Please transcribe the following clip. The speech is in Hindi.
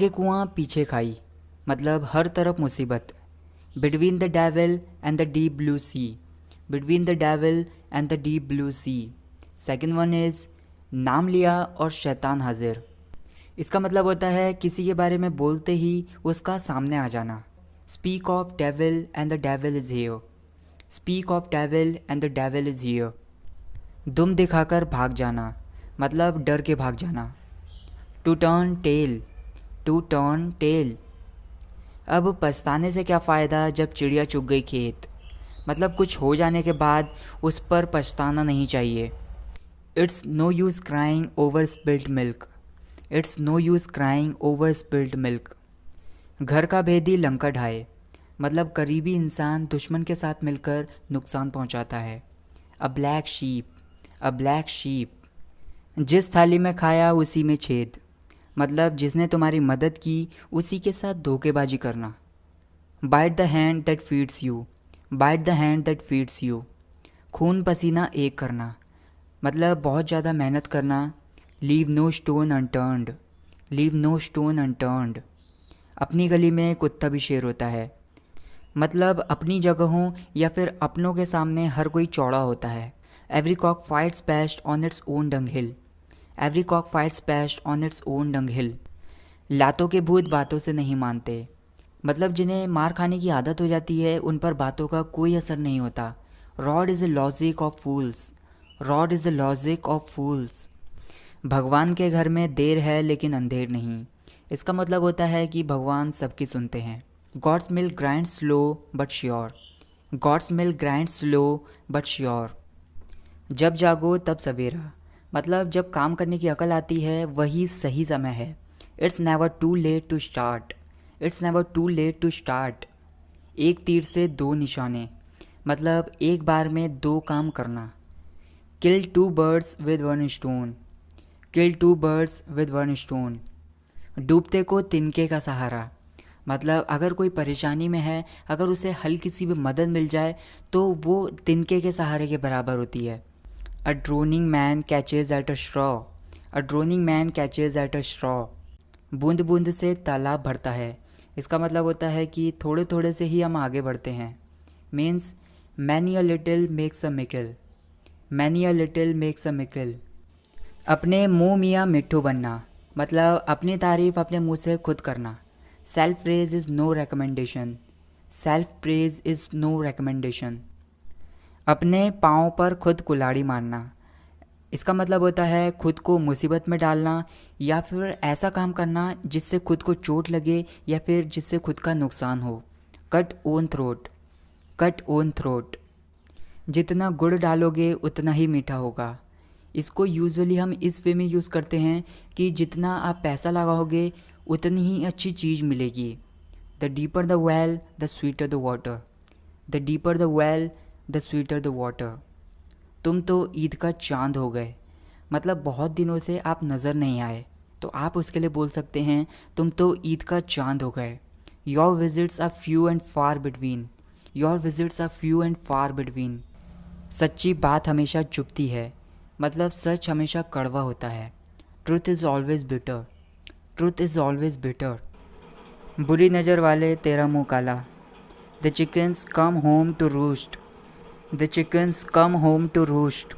आगे कुआं पीछे खाई, मतलब हर तरफ मुसीबत। Between the devil and the deep blue sea, between the devil and the deep blue sea. Second one is नाम लिया और शैतान हाजिर। इसका मतलब होता है किसी के बारे में बोलते ही उसका सामने आ जाना। Speak of devil and the devil is here, speak of devil and the devil is here. दुम दिखाकर भाग जाना, मतलब डर के भाग जाना। To turn tail, to turn tail. अब पछताने से क्या फ़ायदा जब चिड़िया चुग गई खेत, मतलब कुछ हो जाने के बाद उस पर पछताना नहीं चाहिए। It's no use crying over spilled milk, it's no use crying over spilled milk. घर का भेदी लंका ढाए, मतलब करीबी इंसान दुश्मन के साथ मिलकर नुकसान पहुंचाता है। अ ब्लैक शीप, अ ब्लैक शीप। जिस थाली में खाया उसी में छेद, मतलब जिसने तुम्हारी मदद की उसी के साथ धोखेबाजी करना। Bite the hand that feeds you, bite the hand that feeds you. खून पसीना एक करना, मतलब बहुत ज़्यादा मेहनत करना। Leave no stone unturned, leave no stone unturned. अपनी गली में कुत्ता भी शेर होता है, मतलब अपनी जगहों या फिर अपनों के सामने हर कोई चौड़ा होता है। Every cock fights best on its own dunghill, every cock fights best on its own dunghill. लातों के भूत बातों से नहीं मानते, मतलब जिन्हें मार खाने की आदत हो जाती है उन पर बातों का कोई असर नहीं होता। Rod is a logic of fools, rod is a logic of fools. भगवान के घर में देर है लेकिन अंधेर नहीं, इसका मतलब होता है कि भगवान सबकी सुनते हैं। God's mill grind slow but sure, God's mill grind slow but sure. जब जागो तब सवेरा, मतलब जब काम करने की अकल आती है वही सही समय है। It's never too late to start, it's never too late to start. एक तीर से दो निशाने, मतलब एक बार में दो काम करना। Kill two birds with one stone, kill two birds with one stone. डूबते को तिनके का सहारा, मतलब अगर कोई परेशानी में है, अगर उसे हल्की सी भी मदद मिल जाए तो वो तिनके के सहारे के बराबर होती है। A drowning man catches at a straw, a drowning man catches at a straw. बूंद बूंद से तालाब भरता है, इसका मतलब होता है कि थोड़े थोड़े से ही हम आगे बढ़ते हैं। Means many a little makes a mickle, many a little makes a mickle. अपने मुंह मियाँ मिट्ठू बनना, मतलब अपनी तारीफ अपने मुंह से खुद करना। Self praise is no recommendation, self praise is no recommendation. अपने पाँव पर खुद कुल्हाड़ी मारना, इसका मतलब होता है खुद को मुसीबत में डालना या फिर ऐसा काम करना जिससे खुद को चोट लगे या फिर जिससे खुद का नुकसान हो। Cut own throat, cut own throat. जितना गुड़ डालोगे उतना ही मीठा होगा। इसको यूजुअली हम इस वे में यूज़ करते हैं कि जितना आप पैसा लगाओगे उतनी ही अच्छी चीज़ मिलेगी। The deeper the well the sweeter the water, the deeper the well the sweeter the water. तुम तो ईद का चांद हो गए, मतलब बहुत दिनों से आप नज़र नहीं आए, तो आप उसके लिए बोल सकते हैं तुम तो ईद का चांद हो गए। Your visits are few and far between, your visits are few and far between. सच्ची बात हमेशा चुभती है, मतलब सच हमेशा कड़वा होता है। Truth is always bitter, truth is always bitter. बुरी नज़र वाले तेरा मुंह काला, the chickens come home to roost, the chickens come home to roost.